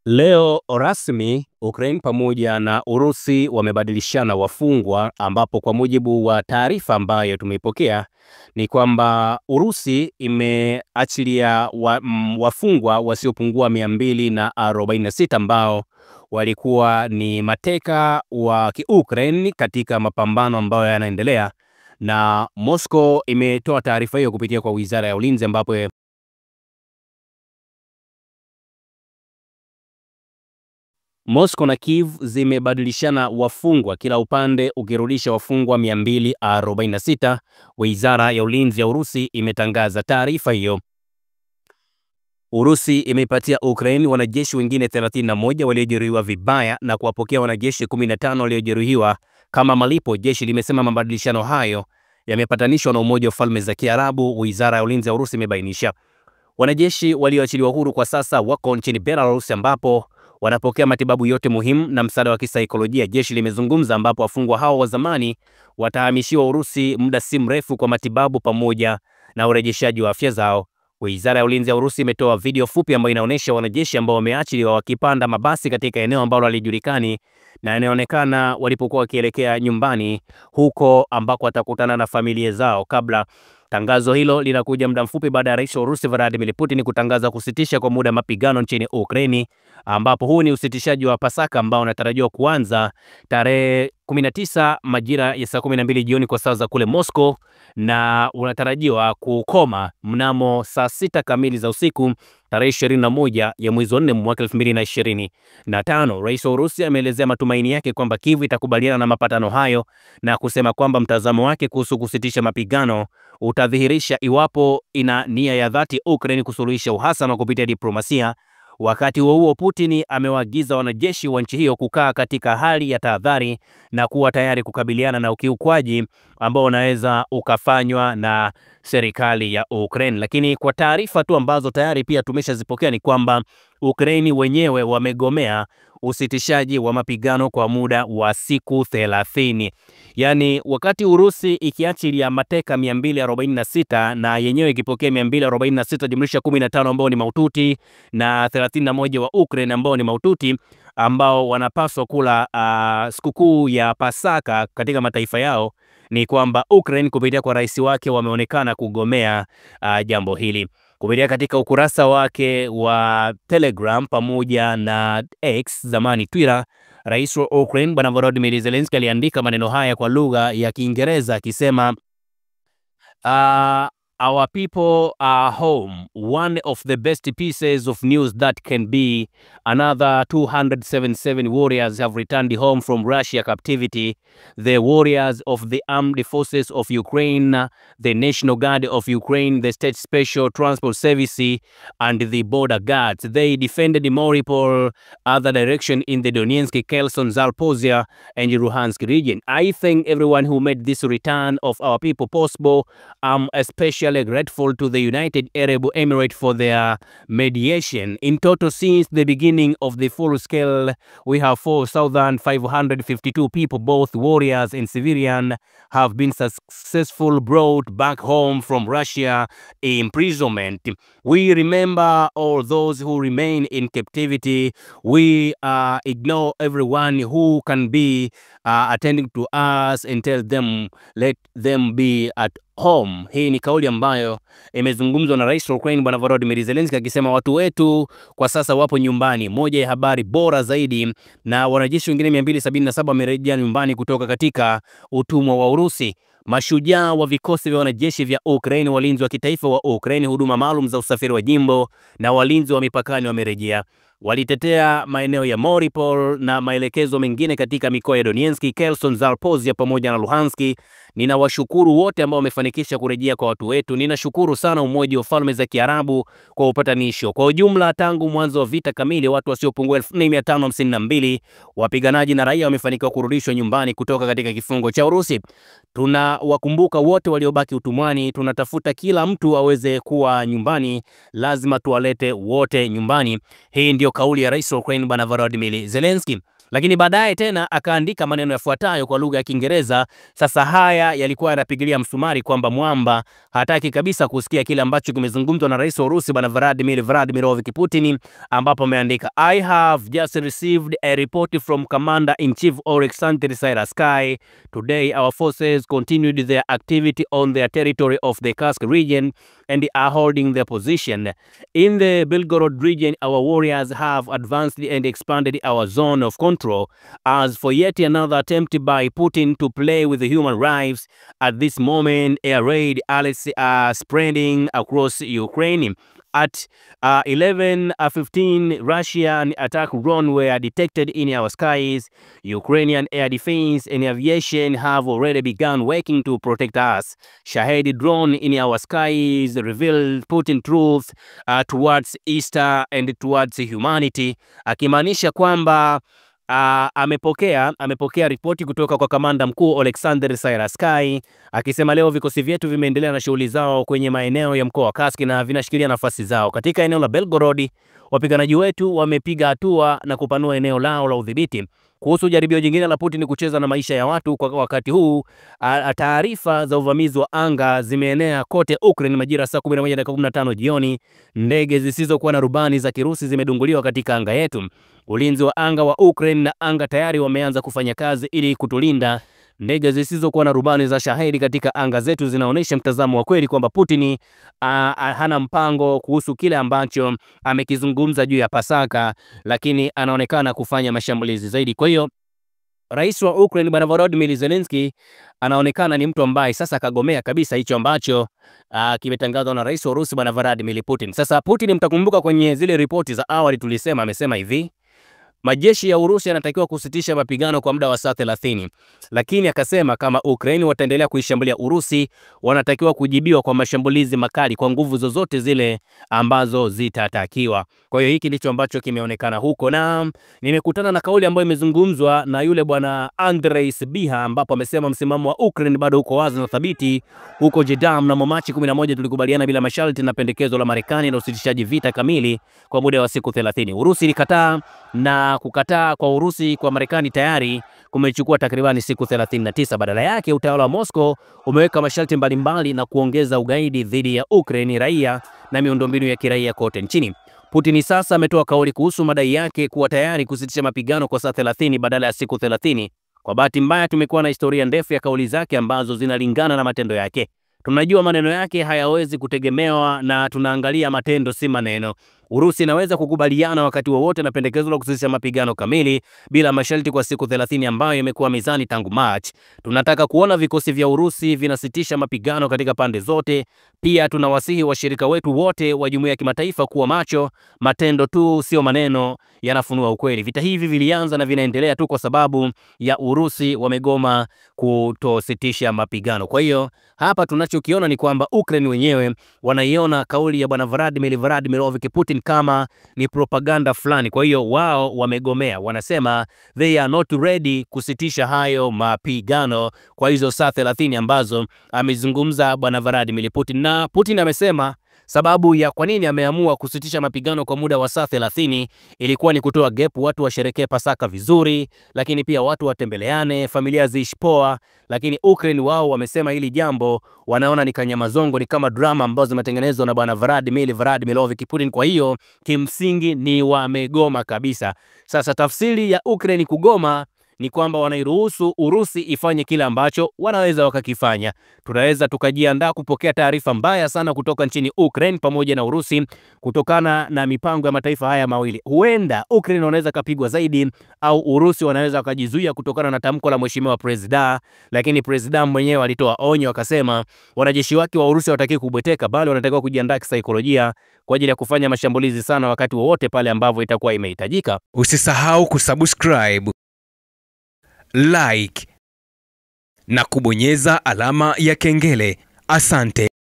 Leo rasmi Ukraine pamoja na Urusi wamebadilishana wafungwa, ambapo kwa mujibu wa taarifa ambayo tumeipokea ni kwamba Urusi imeachilia wafungwa wasiopungua 246 ambao walikuwa ni mateka wa Ukraine katika mapambano ambayo yanaendelea, na Moscow imetoa taarifa hiyo kupitia kwa Wizara ya Ulinzi, ambapo Moscow na Kiev zimebadilishana wafungwa, kila upande ukirudisha wafungwa 246. Wizara ya Ulinzi ya Urusi imetangaza taarifa hiyo. Urusi imeipatia Ukraine wanajeshi wengine 31 waliojeruhiwa vibaya na kuwapokea wanajeshi 15 waliojeruhiwa kama malipo. Jeshi limesema mabadilishano hayo yamepatanishwa na Umoja wa Falme za Kiarabu. Wizara ya Ulinzi ya Urusi imebainisha wanajeshi walioachiliwa huru kwa sasa wako nchini Belarus, ambapo wanapokea matibabu yote muhimu na msaada wa kisaikolojia, jeshi limezungumza, ambapo wafungwa hao wa zamani watahamishiwa Urusi muda si mrefu kwa matibabu pamoja na urejeshaji wa afya zao. Wizara ya Ulinzi ya Urusi imetoa video fupi ambayo inaonyesha wanajeshi ambao wameachiliwa wakipanda mabasi katika eneo ambalo halijulikani, na inaonekana walipokuwa wakielekea nyumbani huko ambako watakutana na familia zao. Kabla tangazo hilo linakuja muda mfupi baada ya Rais wa Urusi Vladimir Putin kutangaza kusitisha kwa muda mapigano nchini Ukraine, ambapo huu ni usitishaji wa Pasaka ambao unatarajiwa kuanza tarehe 19 majira ya saa 12 jioni kwa saa za kule Moscow, na unatarajiwa kukoma mnamo saa 6 kamili za usiku tarehe 21 ya mwezi wa 4 mwaka 2025. Rais wa Urusi ameelezea matumaini yake kwamba Kiev itakubaliana na mapatano hayo na kusema kwamba mtazamo wake kuhusu kusitisha mapigano utadhihirisha iwapo ina nia ya dhati Ukraine kusuluhisha uhasama kupitia diplomasia. Wakati huo Putin amewaagiza wanajeshi wa nchi hiyo kukaa katika hali ya tahadhari na kuwa tayari kukabiliana na ukiukwaji ambao unaweza ukafanywa na serikali ya Ukraine. Lakini kwa taarifa tu ambazo tayari pia tumeshazipokea ni kwamba Ukraine wenyewe wamegomea usitishaji wa mapigano kwa muda wa siku 30. Yaani wakati Urusi ikiachilia mateka 246 na yenyewe ikipokea 246 jumlisha 15 ambao ni mahututi na 31 wa Ukraine ambao ni mahututi, ambao wanapaswa kula sikukuu ya Pasaka katika mataifa yao, ni kwamba Ukraine kupitia kwa rais wake wameonekana kugomea jambo hili. Kupitia katika ukurasa wake wa Telegram pamoja na X zamani Twitter, Rais wa Ukraine Bwana Volodymyr Zelensky aliandika maneno haya kwa lugha ya Kiingereza akisema our people are home. One of the best pieces of news that can be. Another 277 warriors have returned home from Russia captivity. The warriors of the Armed Forces of Ukraine, the National Guard of Ukraine, the State Special Transport Service, and the Border Guards. They defended Mariupol, other direction in the Donetsk, Kherson, Zaporizhzhia, and Luhansk region. I thank everyone who made this return of our people possible. I'm especially grateful to the United Arab Emirates for their mediation. In total, since the beginning of the full scale, we have 4,552 people, both warriors and civilian, have been successfully brought back home from Russia imprisonment. We remember all those who remain in captivity. We ignore everyone who can be attending to us and tell them, let them be at home. Hii ni kauli ambayo imezungumzwa na Rais wa Ukraine Bwana Volodymyr Zelensky akisema watu wetu kwa sasa wapo nyumbani. Moja ya habari bora zaidi, na wanajeshi wengine 277 wamerejea nyumbani kutoka katika utumwa wa Urusi. Mashujaa wa vikosi vya wanajeshi vya Ukraine, walinzi wa kitaifa wa Ukraine, huduma maalum za usafiri wa jimbo na walinzi wa mipakani wamerejea. Walitetea maeneo ya Mariupol na maelekezo mengine katika mikoa ya Donetsk, Kherson, Zaporizhzhia pamoja na Luhansk. Ninawashukuru wote ambao wamefanikisha kurejea kwa watu wetu. Ninashukuru sana Umoja wa Falme za Kiarabu kwa upatanisho. Kwa ujumla, tangu mwanzo wa vita kamili, watu wasiopungua 4552 wapiganaji na raia wamefanikiwa kurudishwa nyumbani kutoka katika kifungo cha Urusi. Tunawakumbuka wote waliobaki utumwani. Tunatafuta kila mtu aweze kuwa nyumbani. Lazima tuwalete wote nyumbani. Hii ndio kauli ya Rais wa Ukraine Bwana Volodymyr Zelensky. Lakini baadaye tena akaandika maneno yafuatayo kwa lugha ya Kiingereza. Sasa haya yalikuwa yanapigilia msumari kwamba mwamba hataki kabisa kusikia kile ambacho kimezungumzwa na rais wa Urusi bwana Vladimir Vladimirovich Putin, ambapo ameandika, I have just received a report from Commander-in-Chief Oleksandr Syrskyi. Today our forces continued their activity on their territory of the Kursk region and are holding their position. In the Belgorod region, our warriors have advanced and expanded our zone of control. As for yet another attempt by Putin to play with the human lives, at this moment air raid alerts are spreading across Ukraine. At 11:15, Russian attack drones were detected in our skies. Ukrainian air defense and aviation have already begun working to protect us. Shahedi drone in our skies revealed Putin truth towards Easter and towards humanity, akimaanisha kwamba amepokea ripoti kutoka kwa kamanda mkuu Oleksandr Syrskyi akisema leo vikosi vyetu vimeendelea na shughuli zao kwenye maeneo ya mkoa wa Kursk na vinashikilia nafasi zao. Katika eneo la Belgorod, wapiganaji wetu wamepiga hatua na kupanua eneo lao la udhibiti. Kuhusu jaribio jingine la Putin kucheza na maisha ya watu kwa wakati huu, taarifa za uvamizi wa anga zimeenea kote Ukraine majira saa 11:15 jioni. Ndege zisizokuwa na rubani za Kirusi zimedunguliwa katika anga yetu. Ulinzi wa anga wa Ukraine na anga tayari wameanza kufanya kazi ili kutulinda. Ndege zisizokuwa na rubani za Shahedi katika anga zetu zinaonyesha mtazamo wa kweli kwamba Putin hana mpango kuhusu kile ambacho amekizungumza juu ya Pasaka, lakini anaonekana kufanya mashambulizi zaidi. Kwa hiyo rais wa Ukraine bwana Volodymyr Zelensky anaonekana ni mtu ambaye sasa kagomea kabisa hicho ambacho kimetangazwa na rais wa Urusi bwana Vladimir Putin. Sasa Putin, mtakumbuka kwenye zile ripoti za awali tulisema, amesema hivi, majeshi ya Urusi yanatakiwa kusitisha mapigano kwa muda wa saa 30, lakini akasema kama Ukraine wataendelea kuishambulia Urusi, wanatakiwa kujibiwa kwa mashambulizi makali kwa nguvu zozote zile ambazo zitatakiwa. Kwa hiyo hiki ndicho ambacho kimeonekana huko, na nimekutana na kauli ambayo imezungumzwa na yule bwana Andrei Sybiha, ambapo amesema msimamo wa Ukraine bado uko wazi na thabiti. Huko Jeddah mnamo Machi 11 tulikubaliana bila masharti na pendekezo la Marekani la usitishaji vita kamili kwa muda wa siku 30. Urusi ilikataa, na kukataa kwa Urusi kwa Marekani tayari kumechukua takribani siku 39. Badala yake utawala wa Moscow umeweka masharti mbalimbali na kuongeza ugaidi dhidi ya Ukraine, raia na miundombinu ya kiraia kote nchini. Putin sasa ametoa kauli kuhusu madai yake kuwa tayari kusitisha mapigano kwa saa 30 badala ya siku 30. Kwa bahati mbaya tumekuwa na historia ndefu ya kauli zake ambazo zinalingana na matendo yake. Tunajua maneno yake hayawezi kutegemewa na tunaangalia matendo si maneno. Urusi inaweza kukubaliana wakati wowote na pendekezo la kusitisha mapigano kamili bila masharti kwa siku 30 ambayo imekuwa mizani tangu March. Tunataka kuona vikosi vya Urusi vinasitisha mapigano katika pande zote. Pia tunawasihi washirika wetu wote wa jumuiya ya kimataifa kuwa macho. Matendo tu sio maneno yanafunua ukweli. Vita hivi vilianza na vinaendelea tu kwa sababu ya Urusi wamegoma kutositisha mapigano. Kwa hiyo hapa tunachokiona ni kwamba Ukraine wenyewe wanaiona kauli ya bwana Vladimirovich Putin kama ni propaganda fulani. Kwa hiyo wao wamegomea, wanasema they are not ready kusitisha hayo mapigano kwa hizo saa 30 ambazo amezungumza bwana Vladimir Putin. Na Putin amesema sababu ya kwa nini ameamua kusitisha mapigano kwa muda wa saa 30 ilikuwa ni kutoa gap, watu washerekee Pasaka vizuri, lakini pia watu watembeleane, familia ziishi poa. Lakini Ukraine wao wamesema hili jambo wanaona ni kanyamazongo, ni kama drama ambazo zimetengenezwa na bwana Vladimirovich Putin. Kwa hiyo kimsingi ni wamegoma kabisa. Sasa tafsiri ya Ukraine kugoma ni kwamba wanairuhusu Urusi ifanye kile ambacho wanaweza wakakifanya. Tunaweza tukajiandaa kupokea taarifa mbaya sana kutoka nchini Ukraine pamoja na Urusi kutokana na mipango ya mataifa haya mawili. Huenda Ukraine wanaweza kapigwa zaidi au Urusi wanaweza wakajizuia kutokana na tamko la mheshimiwa president, lakini president mwenyewe alitoa onyo akasema wanajeshi wake wa Urusi hawataki kubweteka, bali wanatakiwa kujiandaa kisaikolojia kwa ajili ya kufanya mashambulizi sana wakati wowote pale ambapo itakuwa imehitajika. Usisahau kusubscribe, like na kubonyeza alama ya kengele. Asante.